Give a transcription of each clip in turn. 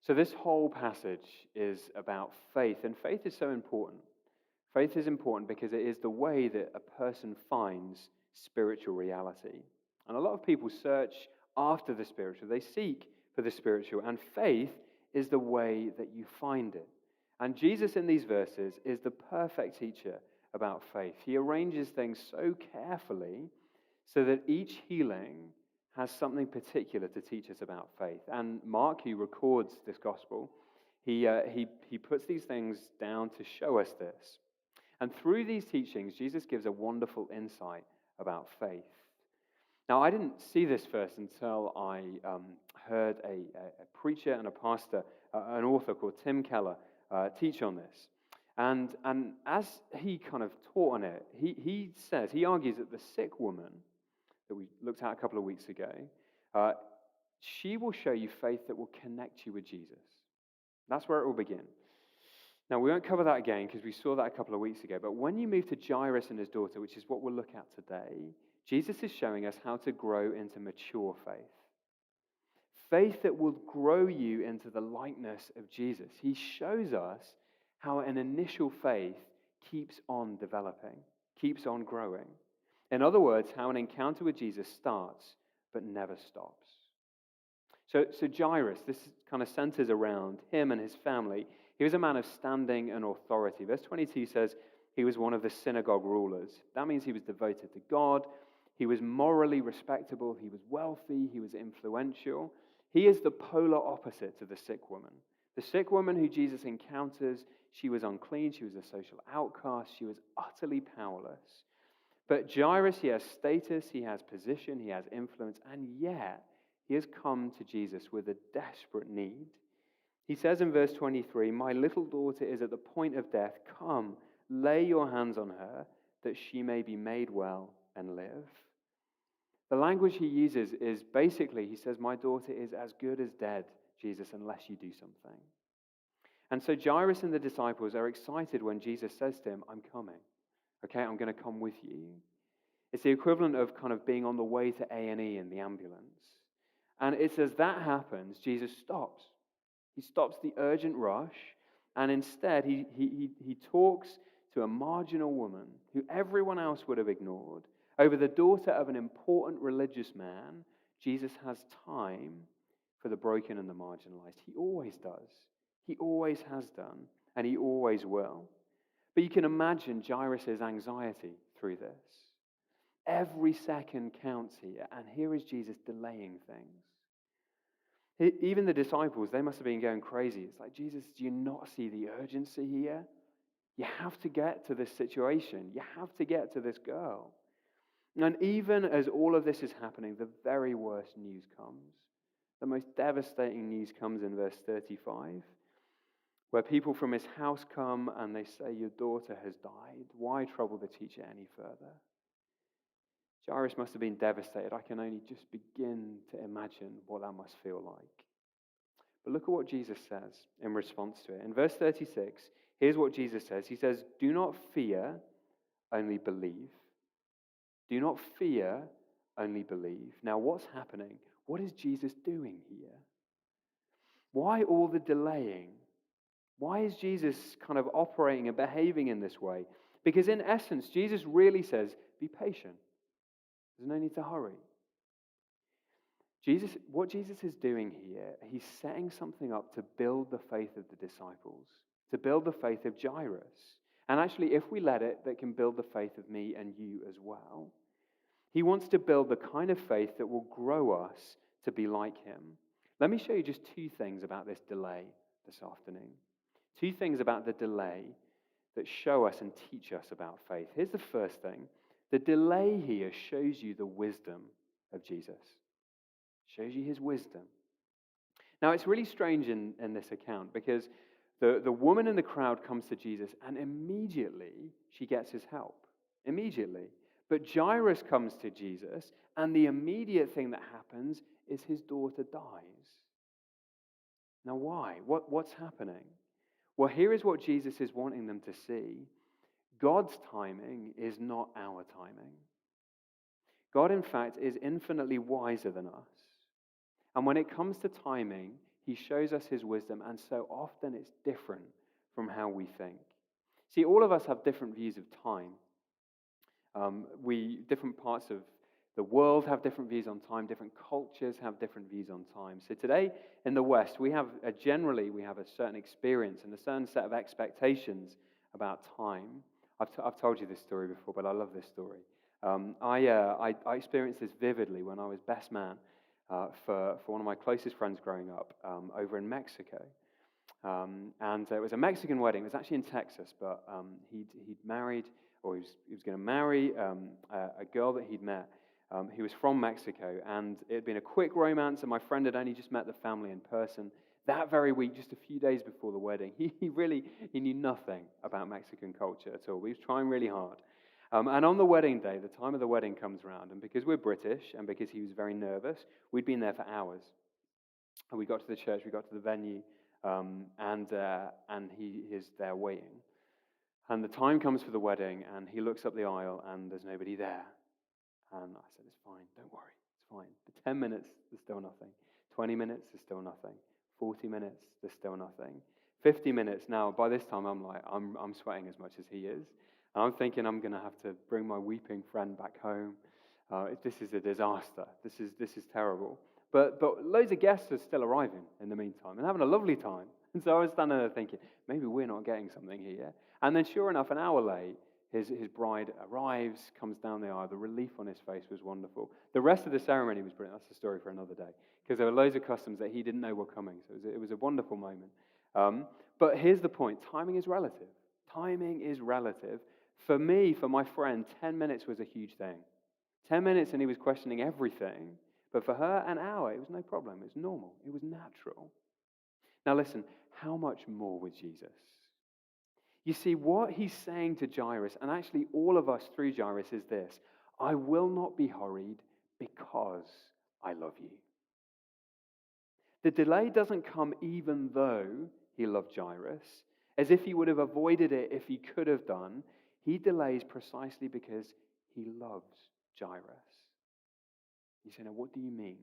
So this whole passage is about faith, and faith is so important. Faith is important because it is the way that a person finds spiritual reality. And a lot of people search after the spiritual. They seek for the spiritual, and faith is the way that you find it. And Jesus in these verses is the perfect teacher about faith. He arranges things so carefully so that each healing has something particular to teach us about faith. And Mark, who records this gospel, he puts these things down to show us this. And through these teachings, Jesus gives a wonderful insight about faith. Now, I didn't see this first until I heard a preacher and a pastor, an author called Tim Keller, teach on this. And as he kind of taught on it, he argues that the sick woman that we looked at a couple of weeks ago, she will show you faith that will connect you with Jesus. That's where it will begin. Now, we won't cover that again because we saw that a couple of weeks ago, but when you move to Jairus and his daughter, which is what we'll look at today, Jesus is showing us how to grow into mature faith. Faith that will grow you into the likeness of Jesus. He shows us how an initial faith keeps on developing, keeps on growing. In other words, how an encounter with Jesus starts but never stops. So Jairus, this kind of centers around him and his family. He was a man of standing and authority. Verse 22 says he was one of the synagogue rulers. That means he was devoted to God. He was morally respectable. He was wealthy. He was influential. He is the polar opposite to the sick woman. The sick woman who Jesus encounters, she was unclean. She was a social outcast. She was utterly powerless. But Jairus, he has status, he has position, he has influence, and yet he has come to Jesus with a desperate need. He says in verse 23, "My little daughter is at the point of death. Come, lay your hands on her, that she may be made well and live." The language he uses is basically, he says, "My daughter is as good as dead, Jesus, unless you do something." And so Jairus and the disciples are excited when Jesus says to him, "I'm coming. Okay, I'm going to come with you." It's the equivalent of kind of being on the way to A&E in the ambulance. And it's as that happens, Jesus stops. He stops the urgent rush, and instead he talks to a marginal woman who everyone else would have ignored. Over the daughter of an important religious man, Jesus has time for the broken and the marginalized. He always does. He always has done, and he always will. But you can imagine Jairus' anxiety through this. Every second counts here, and here is Jesus delaying things. Even the disciples, they must have been going crazy. It's like, "Jesus, do you not see the urgency here? You have to get to this situation. You have to get to this girl." And even as all of this is happening, the very worst news comes. The most devastating news comes in verse 35. Where people from his house come and they say, "Your daughter has died. Why trouble the teacher any further?" Jairus must have been devastated. I can only just begin to imagine what that must feel like. But look at what Jesus says in response to it. In verse 36, here's what Jesus says. He says, "Do not fear, only believe." Do not fear, only believe. Now, what's happening? What is Jesus doing here? Why all the delaying? Why is Jesus kind of operating and behaving in this way? Because in essence, Jesus really says, be patient. There's no need to hurry. What Jesus is doing here, he's setting something up to build the faith of the disciples, to build the faith of Jairus. And actually, if we let it, that can build the faith of me and you as well. He wants to build the kind of faith that will grow us to be like him. Let me show you just two things about this delay this afternoon. Two things about the delay that show us and teach us about faith. Here's the first thing. The delay here shows you the wisdom of Jesus. Shows you his wisdom. Now, it's really strange in this account because the woman in the crowd comes to Jesus and immediately she gets his help. Immediately. But Jairus comes to Jesus and the immediate thing that happens is his daughter dies. Now, why? What's happening? Well, here is what Jesus is wanting them to see. God's timing is not our timing. God, in fact, is infinitely wiser than us. And when it comes to timing, He shows us his wisdom, and so often it's different from how we think. See, all of us have different views of time. Different parts of the world have different views on time. Different cultures have different views on time. So today in the West, we have a certain experience and a certain set of expectations about time. I've told you this story before, but I love this story. I experienced this vividly when I was best man for one of my closest friends growing up over in Mexico. And it was a Mexican wedding. It was actually in Texas, but he'd married, or he was going to marry a girl that he'd met who was from Mexico. And it had been a quick romance, and my friend had only just met the family in person. That very week, just a few days before the wedding, he knew nothing about Mexican culture at all. He was trying really hard. And on the wedding day, the time of the wedding comes around, and because we're British and because he was very nervous, we'd been there for hours. And we got to the church, we got to the venue, and he is there waiting. And the time comes for the wedding, and he looks up the aisle, and there's nobody there. And I said, it's fine, don't worry, it's fine. For 10 minutes, there's still nothing. 20 minutes, there's still nothing. 40 minutes, there's still nothing. 50 minutes, now by this time I'm sweating as much as he is. And I'm thinking I'm going to have to bring my weeping friend back home. This is a disaster. This is terrible. But loads of guests are still arriving in the meantime and having a lovely time. And so I was standing there thinking, maybe we're not getting something here. And then sure enough, an hour late, his bride arrives, comes down the aisle. The relief on his face was wonderful. The rest of the ceremony was brilliant. That's a story for another day. Because there were loads of customs that he didn't know were coming. So it was a wonderful moment. But here's the point. Timing is relative. Timing is relative. For me, for my friend, 10 minutes was a huge thing. 10 minutes and he was questioning everything. But for her, an hour, it was no problem. It was normal. It was natural. Now listen, how much more with Jesus? You see, what he's saying to Jairus, and actually all of us through Jairus, is this: I will not be hurried because I love you. The delay doesn't come even though he loved Jairus, as if he would have avoided it if he could have done. He delays precisely because he loves Jairus. You say, now what do you mean?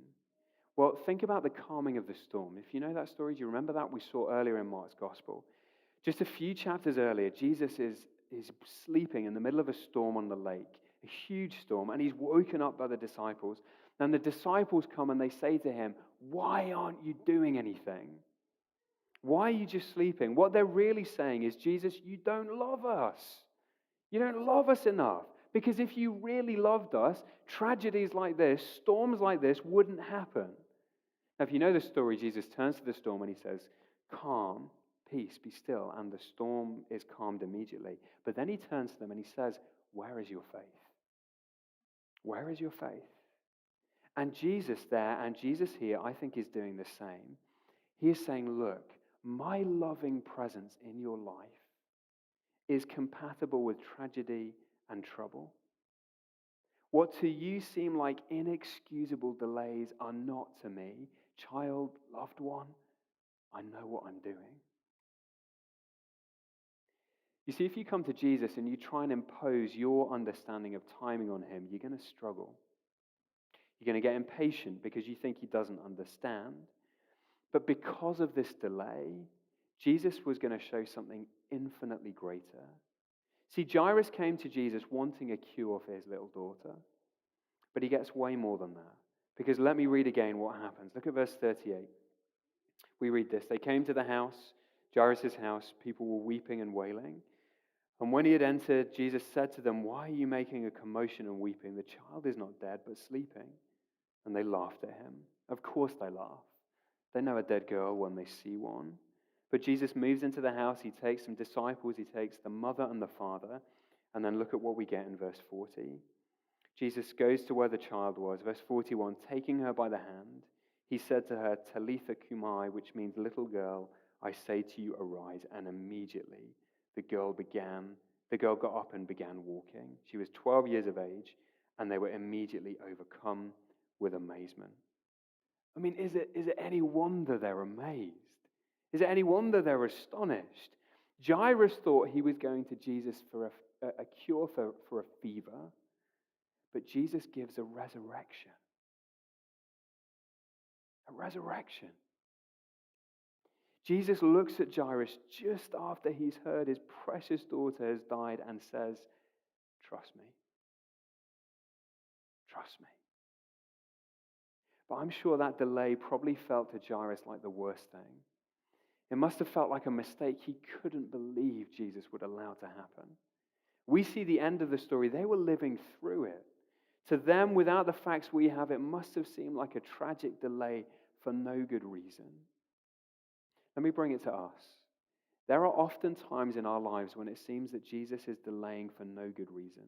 Well, think about the calming of the storm. If you know that story, do you remember that? We saw earlier in Mark's Gospel. Just a few chapters earlier, Jesus is sleeping in the middle of a storm on the lake, a huge storm, and he's woken up by the disciples. And the disciples come and they say to him, why aren't you doing anything? Why are you just sleeping? What they're really saying is, Jesus, you don't love us. You don't love us enough. Because if you really loved us, tragedies like this, storms like this wouldn't happen. Now, if you know the story, Jesus turns to the storm and he says, calm, peace, be still. And the storm is calmed immediately. But then he turns to them and he says, where is your faith? Where is your faith? And Jesus there and Jesus here, I think, is doing the same. He is saying, look, my loving presence in your life is compatible with tragedy and trouble. What to you seem like inexcusable delays are not to me. Child, loved one, I know what I'm doing. You see, if you come to Jesus and you try and impose your understanding of timing on him, you're going to struggle. You're going to get impatient because you think he doesn't understand. But because of this delay, Jesus was going to show something infinitely greater. See, Jairus came to Jesus wanting a cure for his little daughter. But he gets way more than that. Because let me read again what happens. Look at verse 38. We read this. They came to the house, Jairus' house. People were weeping and wailing. And when he had entered, Jesus said to them, why are you making a commotion and weeping? The child is not dead, but sleeping. And they laughed at him. Of course they laugh. They know a dead girl when they see one. But Jesus moves into the house. He takes some disciples. He takes the mother and the father. And then look at what we get in verse 40. Jesus goes to where the child was. Verse 41, taking her by the hand, he said to her, Talitha cumi, which means little girl, I say to you, arise. And immediately the girl got up and began walking. She was 12 years of age, and they were immediately overcome with amazement. I mean, is it any wonder they're amazed? Is it any wonder they're astonished? Jairus thought he was going to Jesus for a cure for a fever, but Jesus gives a resurrection. A resurrection. Jesus looks at Jairus just after he's heard his precious daughter has died and says, trust me. Trust me. But I'm sure that delay probably felt to Jairus like the worst thing. It must have felt like a mistake he couldn't believe Jesus would allow to happen. We see the end of the story. They were living through it. To them, without the facts we have, it must have seemed like a tragic delay for no good reason. Let me bring it to us. There are often times in our lives when it seems that Jesus is delaying for no good reason.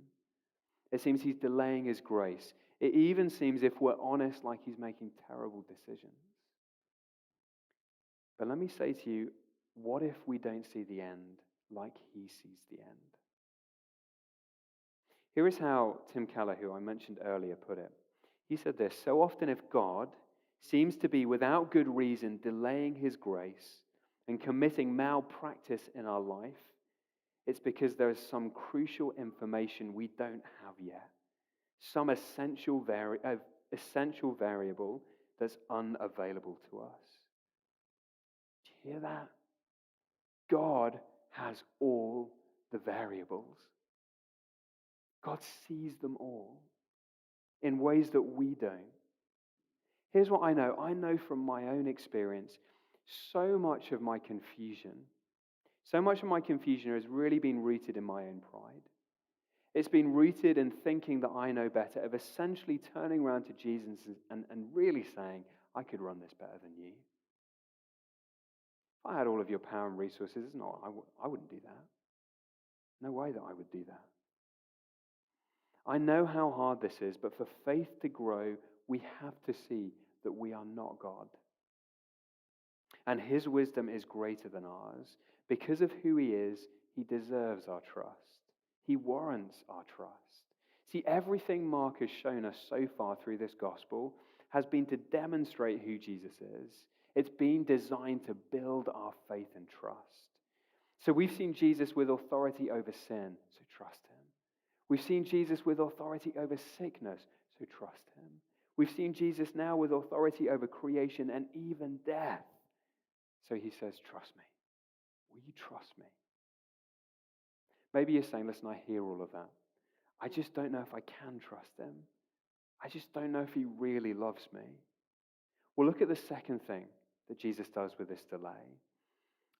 It seems he's delaying his grace. It even seems, if we're honest, like he's making terrible decisions. But let me say to you, what if we don't see the end like he sees the end? Here is how Tim Keller, who I mentioned earlier, put it. He said this: so often if God seems to be without good reason delaying his grace and committing malpractice in our life, it's because there is some crucial information we don't have yet, some essential variable that's unavailable to us. Do you hear that? God has all the variables. God sees them all in ways that we don't. Here's what I know. I know from my own experience, so much of my confusion has really been rooted in my own pride. It's been rooted in thinking that I know better, of essentially turning around to Jesus and really saying, I could run this better than you. If I had all of your power and resources, no, I wouldn't do that. No way that I would do that. I know how hard this is, but for faith to grow, we have to see that we are not God. And his wisdom is greater than ours. Because of who he is, he deserves our trust. He warrants our trust. See, everything Mark has shown us so far through this gospel has been to demonstrate who Jesus is. It's been designed to build our faith and trust. So we've seen Jesus with authority over sin, so trust him. We've seen Jesus with authority over sickness, so trust him. We've seen Jesus now with authority over creation and even death. So he says, trust me. Will you trust me? Maybe you're saying, listen, I hear all of that. I just don't know if I can trust him. I just don't know if he really loves me. Well, look at the second thing that Jesus does with this delay.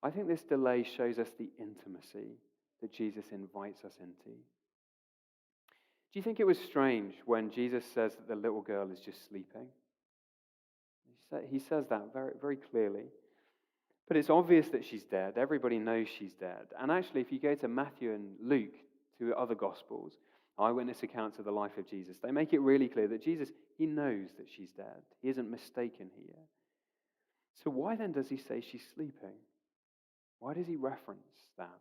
I think this delay shows us the intimacy that Jesus invites us into. Do you think it was strange when Jesus says that the little girl is just sleeping? He says that very, very clearly. But it's obvious that she's dead. Everybody knows she's dead. And actually, if you go to Matthew and Luke, two other Gospels, eyewitness accounts of the life of Jesus, they make it really clear that Jesus, he knows that she's dead. He isn't mistaken here. So why then does he say she's sleeping? Why does he reference that?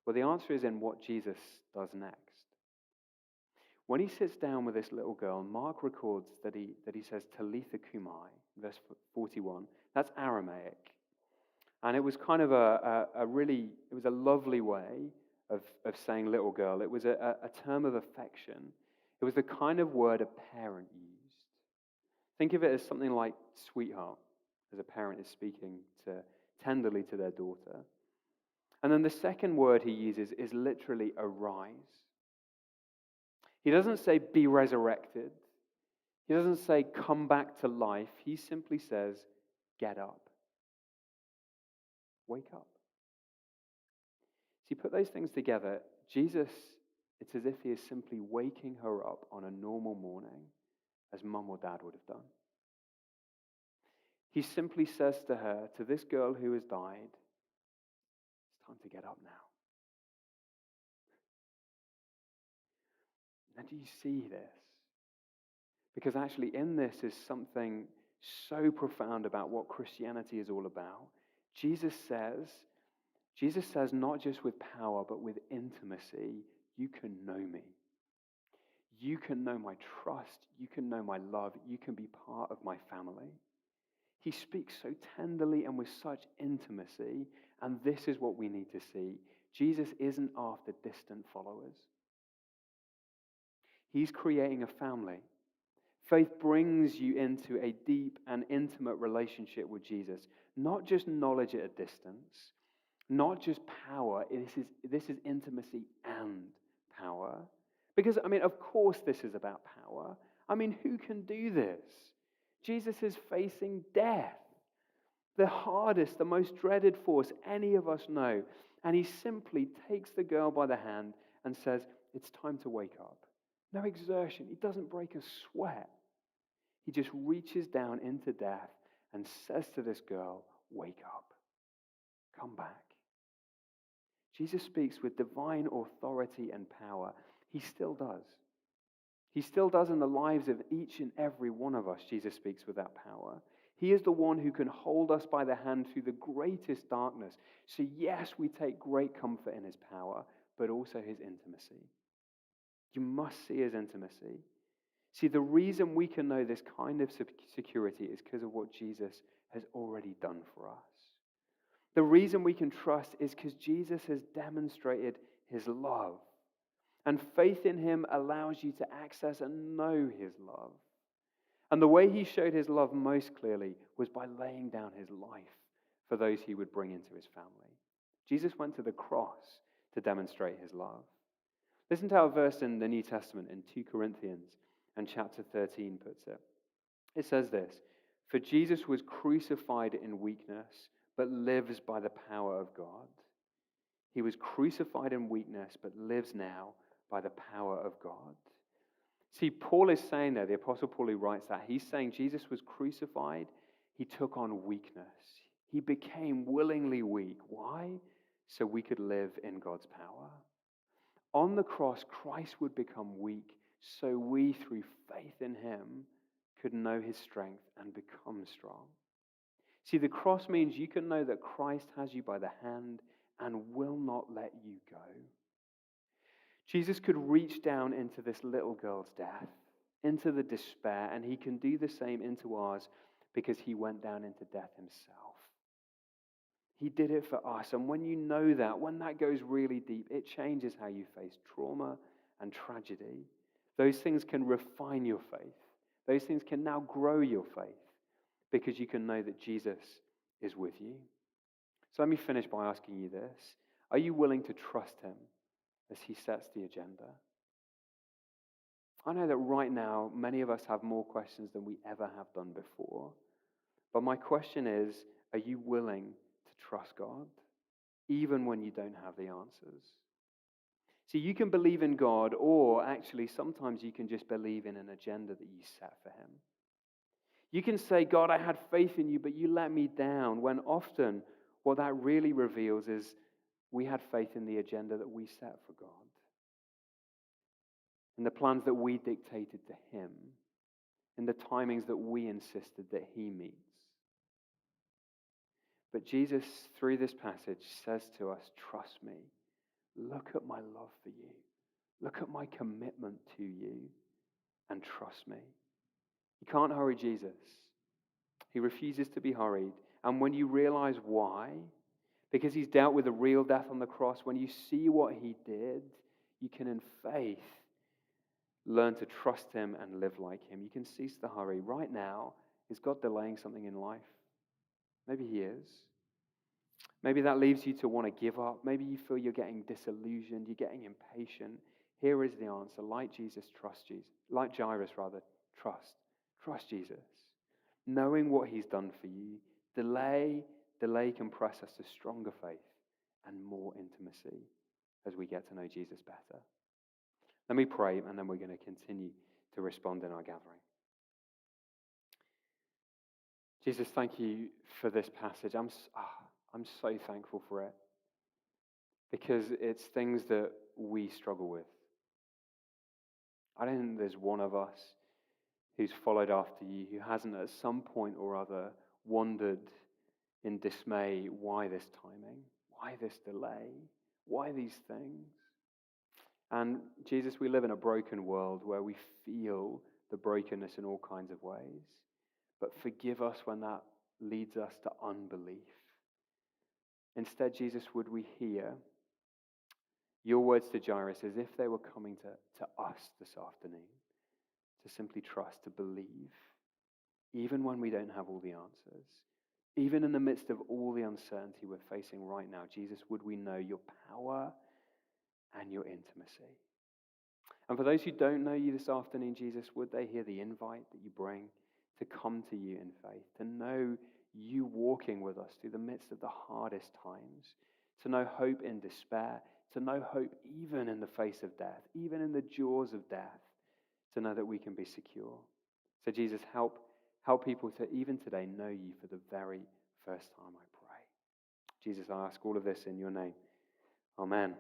Well, the answer is in what Jesus does next. When he sits down with this little girl, Mark records that he says, Talitha Kumai, verse 41. That's Aramaic. And it was kind of a lovely way of saying little girl. It was a term of affection. It was the kind of word a parent used. Think of it as something like sweetheart, as a parent is speaking tenderly to their daughter. And then the second word he uses is literally arise. He doesn't say be resurrected. He doesn't say come back to life. He simply says get up. Wake up. See, put those things together. Jesus, it's as if he is simply waking her up on a normal morning, as mum or dad would have done. He simply says to her, to this girl who has died, it's time to get up now. Now, do you see this? Because actually in this is something so profound about what Christianity is all about. Jesus says not just with power, but with intimacy, you can know me. You can know my trust. You can know my love. You can be part of my family. He speaks so tenderly and with such intimacy, and this is what we need to see. Jesus isn't after distant followers. He's creating a family Faith brings you into a deep and intimate relationship with Jesus, not just knowledge at a distance, not just power. This is intimacy and power. Because, of course this is about power. Who can do this? Jesus is facing death, the hardest, the most dreaded force any of us know. And he simply takes the girl by the hand and says, it's time to wake up. No exertion. He doesn't break a sweat. He just reaches down into death and says to this girl, wake up. Come back. Jesus speaks with divine authority and power. He still does. He still does in the lives of each and every one of us. Jesus speaks with that power. He is the one who can hold us by the hand through the greatest darkness. So yes, we take great comfort in his power, but also his intimacy. You must see his intimacy. See, the reason we can know this kind of security is because of what Jesus has already done for us. The reason we can trust is because Jesus has demonstrated his love. And faith in him allows you to access and know his love. And the way he showed his love most clearly was by laying down his life for those he would bring into his family. Jesus went to the cross to demonstrate his love. Listen to how a verse in the New Testament in 2 Corinthians and chapter 13 puts it. It says this, "For Jesus was crucified in weakness, but lives by the power of God. He was crucified in weakness, but lives now by the power of God." See, Paul is saying there, the Apostle Paul who writes that, he's saying Jesus was crucified, he took on weakness. He became willingly weak. Why? So we could live in God's power. On the cross, Christ would become weak, so we, through faith in him, could know his strength and become strong. See, the cross means you can know that Christ has you by the hand and will not let you go. Jesus could reach down into this little girl's death, into the despair, and he can do the same into ours because he went down into death himself. He did it for us, and when you know that, when that goes really deep, it changes how you face trauma and tragedy. Those things can refine your faith. Those things can now grow your faith because you can know that Jesus is with you. So let me finish by asking you this. Are you willing to trust him as he sets the agenda? I know that right now, many of us have more questions than we ever have done before. But my question is, are you willing to trust God, even when you don't have the answers? See, you can believe in God, or actually sometimes you can just believe in an agenda that you set for him. You can say, God, I had faith in you, but you let me down, when often what that really reveals is we had faith in the agenda that we set for God, in the plans that we dictated to him, in the timings that we insisted that he meets. But Jesus, through this passage, says to us, trust me. Look at my love for you. Look at my commitment to you, and trust me. You can't hurry Jesus. He refuses to be hurried. And when you realize why, because he's dealt with a real death on the cross, when you see what he did, you can in faith learn to trust him and live like him. You can cease the hurry. Right now, is God delaying something in life? Maybe he is. Maybe that leaves you to want to give up. Maybe you feel you're getting disillusioned, you're getting impatient. Here is the answer. Like Jesus, trust Jesus. Like Jairus, rather, trust. Trust Jesus. Knowing what he's done for you, delay can press us to stronger faith and more intimacy as we get to know Jesus better. Let me pray, and then we're going to continue to respond in our gathering. Jesus, thank you for this passage. I'm so thankful for it, because it's things that we struggle with. I don't think there's one of us who's followed after you who hasn't at some point or other wondered in dismay, why this timing? Why this delay? Why these things? And Jesus, we live in a broken world where we feel the brokenness in all kinds of ways. But forgive us when that leads us to unbelief. Instead, Jesus, would we hear your words to Jairus as if they were coming to us this afternoon? to simply trust, to believe, even when we don't have all the answers. Even in the midst of all the uncertainty we're facing right now, Jesus, would we know your power and your intimacy? And for those who don't know you this afternoon, Jesus, would they hear the invite that you bring to come to you in faith, to know you walking with us through the midst of the hardest times, to know hope in despair, to know hope even in the face of death, even in the jaws of death, to know that we can be secure. So Jesus, help people to even today know you for the very first time, I pray. Jesus, I ask all of this in your name. Amen.